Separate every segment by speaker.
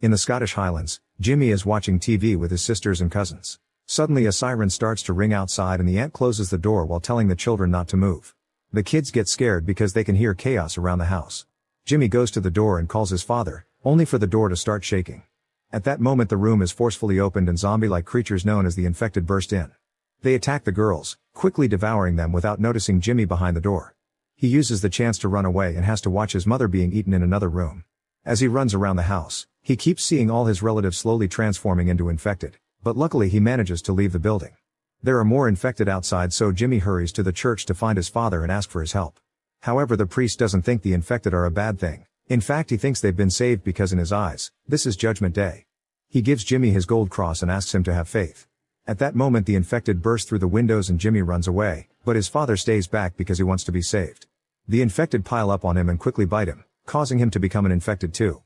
Speaker 1: In the Scottish Highlands, Jimmy is watching TV with his sisters and cousins. Suddenly a siren starts to ring outside and the aunt closes the door while telling the children not to move. The kids get scared because they can hear chaos around the house. Jimmy goes to the door and calls his father, only for the door to start shaking. At that moment the room is forcefully opened and zombie-like creatures known as the infected burst in. They attack the girls, quickly devouring them without noticing Jimmy behind the door. He uses the chance to run away and has to watch his mother being eaten in another room. As he runs around the house, he keeps seeing all his relatives slowly transforming into infected, but luckily he manages to leave the building. There are more infected outside, so Jimmy hurries to the church to find his father and ask for his help. However, the priest doesn't think the infected are a bad thing. In fact, he thinks they've been saved because in his eyes, this is Judgment Day. He gives Jimmy his gold cross and asks him to have faith. At that moment the infected burst through the windows and Jimmy runs away, but his father stays back because he wants to be saved. The infected pile up on him and quickly bite him, causing him to become an infected too.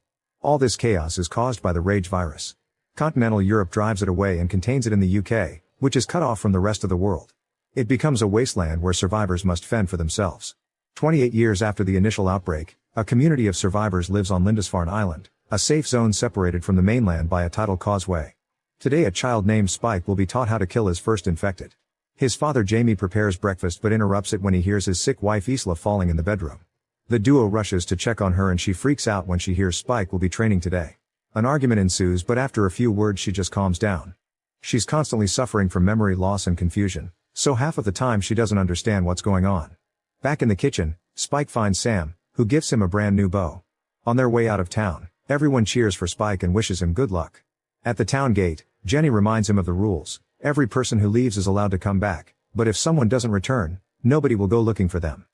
Speaker 1: All this chaos is caused by the rage virus. Continental Europe drives it away and contains it in the UK, which is cut off from the rest of the world. It becomes a wasteland where survivors must fend for themselves. 28 years after the initial outbreak, a community of survivors lives on Lindisfarne Island, a safe zone separated from the mainland by a tidal causeway. Today a child named Spike will be taught how to kill his first infected. His father Jamie prepares breakfast but interrupts it when he hears his sick wife Isla falling in the bedroom. The duo rushes to check on her and she freaks out when she hears Spike will be training today. An argument ensues, but after a few words she just calms down. She's constantly suffering from memory loss and confusion, so half of the time she doesn't understand what's going on. Back in the kitchen, Spike finds Sam, who gives him a brand new bow. On their way out of town, everyone cheers for Spike and wishes him good luck. At the town gate, Jenny reminds him of the rules. Every person who leaves is allowed to come back, but if someone doesn't return, nobody will go looking for them.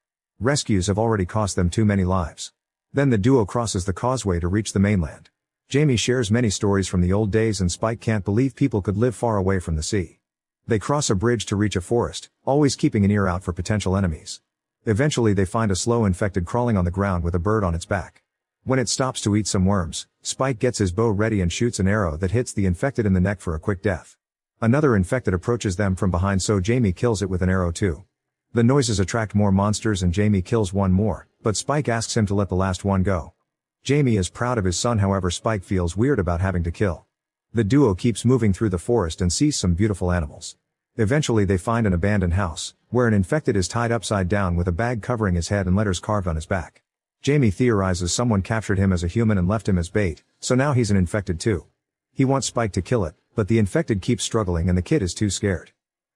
Speaker 1: Rescues have already cost them too many lives. Then the duo crosses the causeway to reach the mainland. Jamie shares many stories from the old days and Spike can't believe people could live far away from the sea. They cross a bridge to reach a forest, always keeping an ear out for potential enemies. Eventually they find a slow infected crawling on the ground with a bird on its back. When it stops to eat some worms, Spike gets his bow ready and shoots an arrow that hits the infected in the neck for a quick death. Another infected approaches them from behind, so Jamie kills it with an arrow too. The noises attract more monsters and Jamie kills one more, but Spike asks him to let the last one go. Jamie is proud of his son, however Spike feels weird about having to kill. The duo keeps moving through the forest and sees some beautiful animals. Eventually they find an abandoned house, where an infected is tied upside down with a bag covering his head and letters carved on his back. Jamie theorizes someone captured him as a human and left him as bait, so now he's an infected too. He wants Spike to kill it, but the infected keeps struggling and the kid is too scared.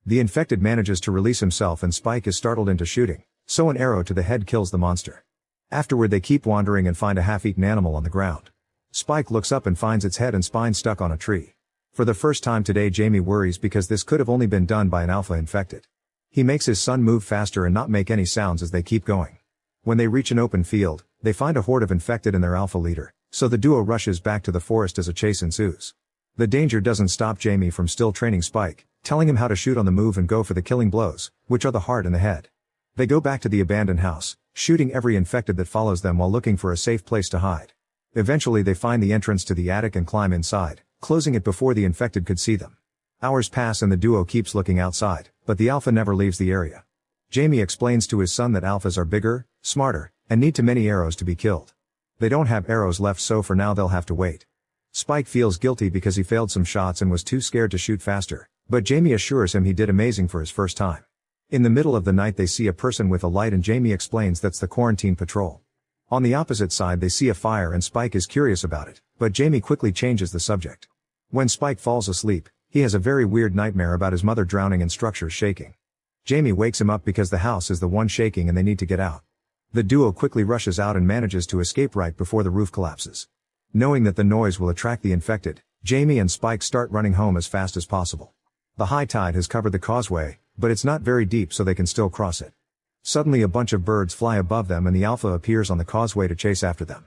Speaker 1: The infected manages to release himself and Spike is startled into shooting, so an arrow to the head kills the monster. Afterward they keep wandering and find a half-eaten animal on the ground. Spike looks up and finds its head and spine stuck on a tree. For the first time today Jamie worries because this could have only been done by an alpha infected. He makes his son move faster and not make any sounds as they keep going. When they reach an open field, they find a horde of infected and their alpha leader, so the duo rushes back to the forest as a chase ensues. The danger doesn't stop Jamie from still training Spike, telling him how to shoot on the move and go for the killing blows, which are the heart and the head. They go back to the abandoned house, shooting every infected that follows them while looking for a safe place to hide. Eventually they find the entrance to the attic and climb inside, closing it before the infected could see them. Hours pass and the duo keeps looking outside, but the alpha never leaves the area. Jamie explains to his son that alphas are bigger, smarter, and need too many arrows to be killed. They don't have arrows left, so for now they'll have to wait. Spike feels guilty because he failed some shots and was too scared to shoot faster, but Jamie assures him he did amazing for his first time. In the middle of the night they see a person with a light and Jamie explains that's the quarantine patrol. On the opposite side they see a fire and Spike is curious about it, but Jamie quickly changes the subject. When Spike falls asleep, he has a very weird nightmare about his mother drowning and structures shaking. Jamie wakes him up because the house is the one shaking and they need to get out. The duo quickly rushes out and manages to escape right before the roof collapses. Knowing that the noise will attract the infected, Jamie and Spike start running home as fast as possible. The high tide has covered the causeway, but it's not very deep so they can still cross it. Suddenly a bunch of birds fly above them and the alpha appears on the causeway to chase after them.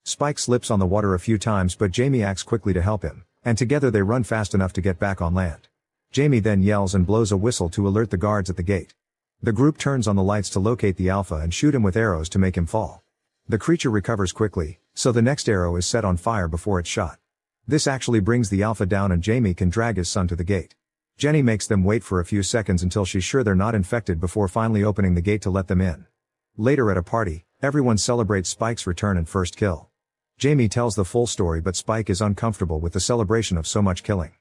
Speaker 1: Spike slips on the water a few times but Jamie acts quickly to help him, and together they run fast enough to get back on land. Jamie then yells and blows a whistle to alert the guards at the gate. The group turns on the lights to locate the alpha and shoot him with arrows to make him fall. The creature recovers quickly, so the next arrow is set on fire before it's shot. This actually brings the alpha down and Jamie can drag his son to the gate. Jenny makes them wait for a few seconds until she's sure they're not infected before finally opening the gate to let them in. Later at a party, everyone celebrates Spike's return and first kill. Jamie tells the full story, but Spike is uncomfortable with the celebration of so much killing.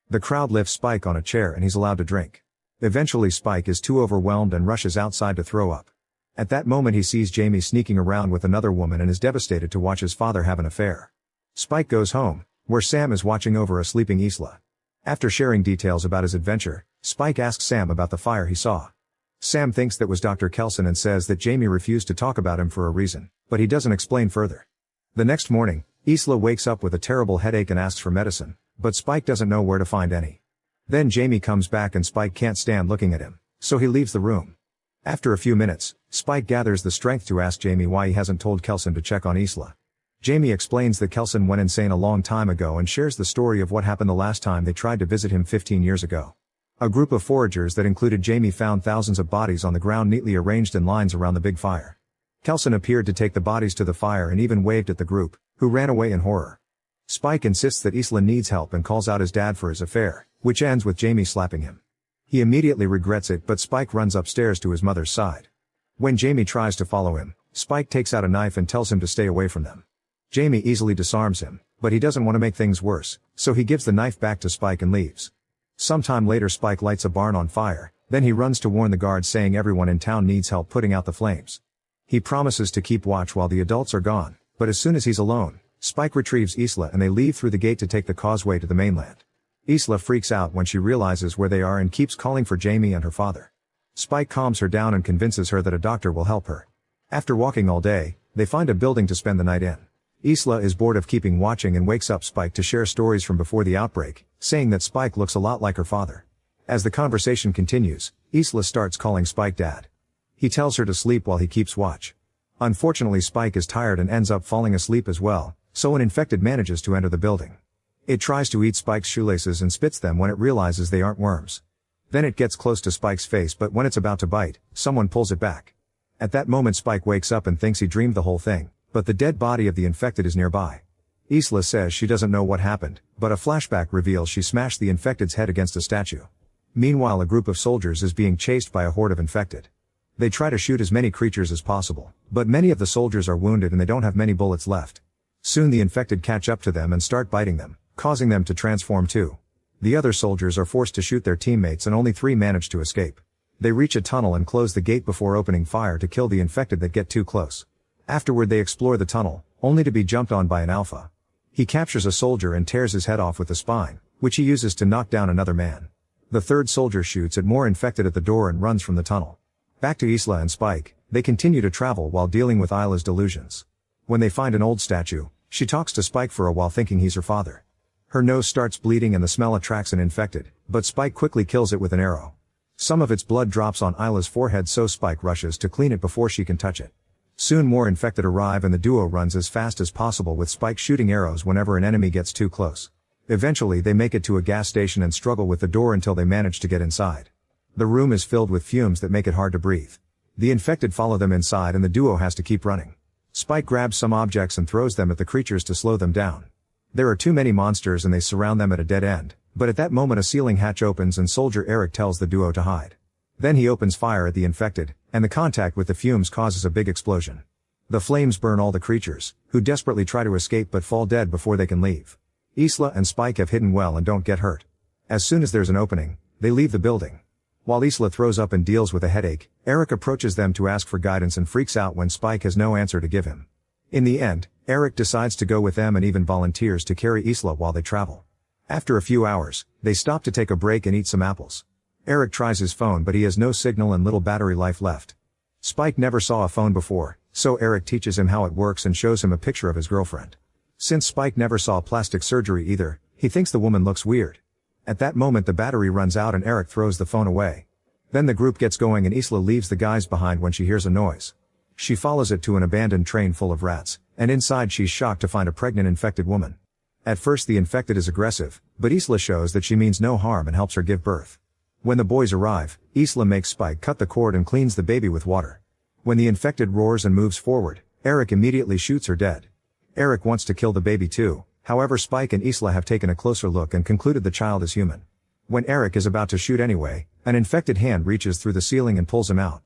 Speaker 1: The crowd lifts Spike on a chair and he's allowed to drink. Eventually Spike is too overwhelmed and rushes outside to throw up. At that moment he sees Jamie sneaking around with another woman and is devastated to watch his father have an affair. Spike goes home, where Sam is watching over a sleeping Isla. After sharing details about his adventure, Spike asks Sam about the fire he saw. Sam thinks that was Dr. Kelson and says that Jamie refused to talk about him for a reason, but he doesn't explain further. The next morning, Isla wakes up with a terrible headache and asks for medicine, but Spike doesn't know where to find any. Then Jamie comes back and Spike can't stand looking at him, so he leaves the room. After a few minutes, Spike gathers the strength to ask Jamie why he hasn't told Kelson to check on Isla. Jamie explains that Kelson went insane a long time ago and shares the story of what happened the last time they tried to visit him 15 years ago. A group of foragers that included Jamie found thousands of bodies on the ground neatly arranged in lines around the big fire. Kelson appeared to take the bodies to the fire and even waved at the group, who ran away in horror. Spike insists that Isla needs help and calls out his dad for his affair, which ends with Jamie slapping him. He immediately regrets it, but Spike runs upstairs to his mother's side. When Jamie tries to follow him, Spike takes out a knife and tells him to stay away from them. Jamie easily disarms him, but he doesn't want to make things worse, so he gives the knife back to Spike and leaves. Sometime later Spike lights a barn on fire, then he runs to warn the guards, saying everyone in town needs help putting out the flames. He promises to keep watch while the adults are gone, but as soon as he's alone, Spike retrieves Isla and they leave through the gate to take the causeway to the mainland. Isla freaks out when she realizes where they are and keeps calling for Jamie and her father. Spike calms her down and convinces her that a doctor will help her. After walking all day, they find a building to spend the night in. Isla is bored of keeping watching and wakes up Spike to share stories from before the outbreak, saying that Spike looks a lot like her father. As the conversation continues, Isla starts calling Spike dad. He tells her to sleep while he keeps watch. Unfortunately Spike is tired and ends up falling asleep as well, so an infected manages to enter the building. It tries to eat Spike's shoelaces and spits them when it realizes they aren't worms. Then it gets close to Spike's face, but when it's about to bite, someone pulls it back. At that moment Spike wakes up and thinks he dreamed the whole thing, but the dead body of the infected is nearby. Isla says she doesn't know what happened, but a flashback reveals she smashed the infected's head against a statue. Meanwhile, a group of soldiers is being chased by a horde of infected. They try to shoot as many creatures as possible, but many of the soldiers are wounded and they don't have many bullets left. Soon the infected catch up to them and start biting them, causing them to transform too. The other soldiers are forced to shoot their teammates and only 3 manage to escape. They reach a tunnel and close the gate before opening fire to kill the infected that get too close. Afterward they explore the tunnel, only to be jumped on by an alpha. He captures a soldier and tears his head off with the spine, which he uses to knock down another man. The third soldier shoots at more infected at the door and runs from the tunnel. Back to Isla and Spike, they continue to travel while dealing with Isla's delusions. When they find an old statue, she talks to Spike for a while thinking he's her father. Her nose starts bleeding and the smell attracts an infected, but Spike quickly kills it with an arrow. Some of its blood drops on Isla's forehead, so Spike rushes to clean it before she can touch it. Soon more infected arrive and the duo runs as fast as possible, with Spike shooting arrows whenever an enemy gets too close. Eventually they make it to a gas station and struggle with the door until they manage to get inside. The room is filled with fumes that make it hard to breathe. The infected follow them inside and the duo has to keep running. Spike grabs some objects and throws them at the creatures to slow them down. There are too many monsters and they surround them at a dead end, but at that moment a ceiling hatch opens and Soldier Eric tells the duo to hide. Then he opens fire at the infected, and the contact with the fumes causes a big explosion. The flames burn all the creatures, who desperately try to escape but fall dead before they can leave. Isla and Spike have hidden well and don't get hurt. As soon as there's an opening, they leave the building. While Isla throws up and deals with a headache, Eric approaches them to ask for guidance and freaks out when Spike has no answer to give him. In the end, Eric decides to go with them and even volunteers to carry Isla while they travel. After a few hours, they stop to take a break and eat some apples. Eric tries his phone but he has no signal and little battery life left. Spike never saw a phone before, so Eric teaches him how it works and shows him a picture of his girlfriend. Since Spike never saw plastic surgery either, he thinks the woman looks weird. At that moment the battery runs out and Eric throws the phone away. Then the group gets going and Isla leaves the guys behind when she hears a noise. She follows it to an abandoned train full of rats, and inside she's shocked to find a pregnant infected woman. At first the infected is aggressive, but Isla shows that she means no harm and helps her give birth. When the boys arrive, Isla makes Spike cut the cord and cleans the baby with water. When the infected roars and moves forward, Eric immediately shoots her dead. Eric wants to kill the baby too, however Spike and Isla have taken a closer look and concluded the child is human. When Eric is about to shoot anyway, an infected hand reaches through the ceiling and pulls him out.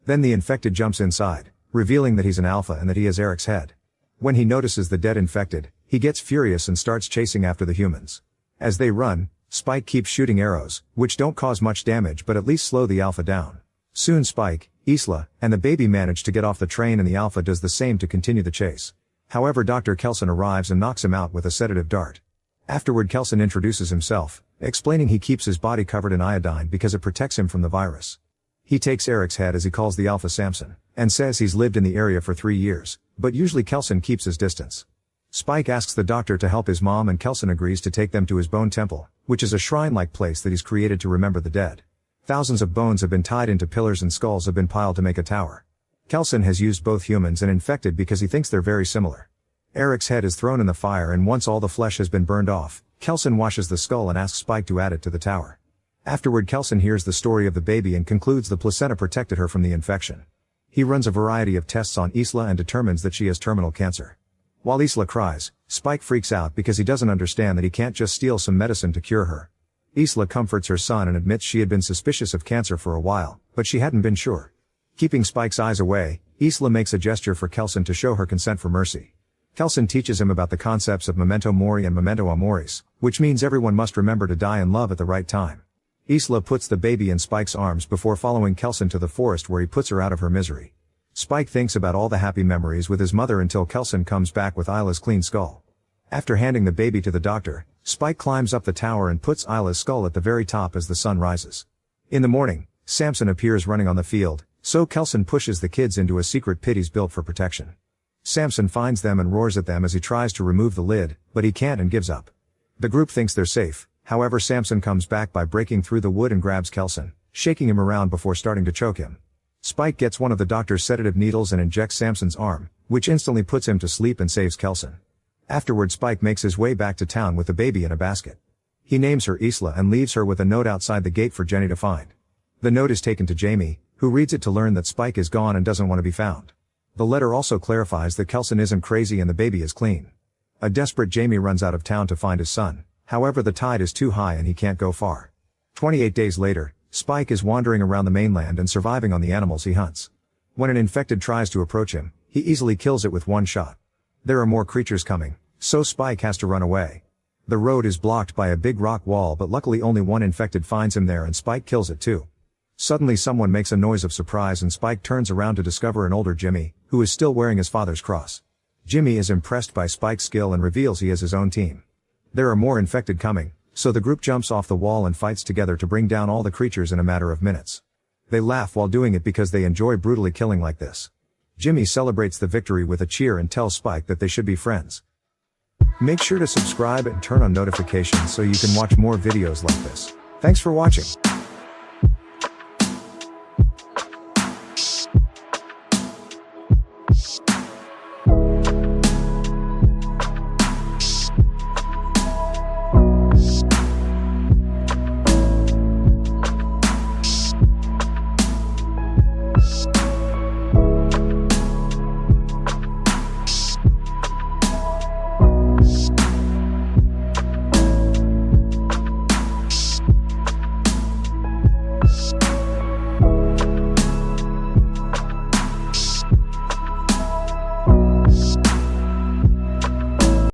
Speaker 1: Then the infected jumps inside, revealing that he's an alpha and that he has Eric's head. When he notices the dead infected, he gets furious and starts chasing after the humans. As they run, Spike keeps shooting arrows, which don't cause much damage but at least slow the Alpha down. Soon Spike, Isla, and the baby manage to get off the train and the Alpha does the same to continue the chase. However, Dr. Kelson arrives and knocks him out with a sedative dart. Afterward, Kelson introduces himself, explaining he keeps his body covered in iodine because it protects him from the virus. He takes Eric's head as he calls the Alpha Samson, and says he's lived in the area for 3 years, but usually Kelson keeps his distance. Spike asks the doctor to help his mom and Kelson agrees to take them to his bone temple, which is a shrine-like place that he's created to remember the dead. Thousands of bones have been tied into pillars and skulls have been piled to make a tower. Kelson has used both humans and infected because he thinks they're very similar. Eric's head is thrown in the fire and once all the flesh has been burned off, Kelson washes the skull and asks Spike to add it to the tower. Afterward, Kelson hears the story of the baby and concludes the placenta protected her from the infection. He runs a variety of tests on Isla and determines that she has terminal cancer. While Isla cries, Spike freaks out because he doesn't understand that he can't just steal some medicine to cure her. Isla comforts her son and admits she had been suspicious of cancer for a while, but she hadn't been sure. Keeping Spike's eyes away, Isla makes a gesture for Kelson to show her consent for mercy. Kelson teaches him about the concepts of memento mori and memento amoris, which means everyone must remember to die in love at the right time. Isla puts the baby in Spike's arms before following Kelson to the forest where he puts her out of her misery. Spike thinks about all the happy memories with his mother until Kelson comes back with Isla's clean skull. After handing the baby to the doctor, Spike climbs up the tower and puts Isla's skull at the very top as the sun rises. In the morning, Samson appears running on the field, so Kelson pushes the kids into a secret pit he's built for protection. Samson finds them and roars at them as he tries to remove the lid, but he can't and gives up. The group thinks they're safe, however Samson comes back by breaking through the wood and grabs Kelson, shaking him around before starting to choke him. Spike gets one of the doctor's sedative needles and injects Samson's arm, which instantly puts him to sleep and saves Kelson. Afterward, Spike makes his way back to town with the baby in a basket. He names her Isla and leaves her with a note outside the gate for Jenny to find. The note is taken to Jamie, who reads it to learn that Spike is gone and doesn't want to be found. The letter also clarifies that Kelson isn't crazy and the baby is clean. A desperate Jamie runs out of town to find his son, however the tide is too high and he can't go far. 28 days later, Spike is wandering around the mainland and surviving on the animals he hunts. When an infected tries to approach him, he easily kills it with one shot. There are more creatures coming, so Spike has to run away. The road is blocked by a big rock wall, but luckily only one infected finds him there and Spike kills it too. Suddenly someone makes a noise of surprise and Spike turns around to discover an older Jimmy, who is still wearing his father's cross. Jimmy is impressed by Spike's skill and reveals he has his own team. There are more infected coming, so the group jumps off the wall and fights together to bring down all the creatures in a matter of minutes. They laugh while doing it because they enjoy brutally killing like this. Jimmy celebrates the victory with a cheer and tells Spike that they should be friends. Make sure to subscribe and turn on notifications so you can watch more videos like this. Thanks for watching.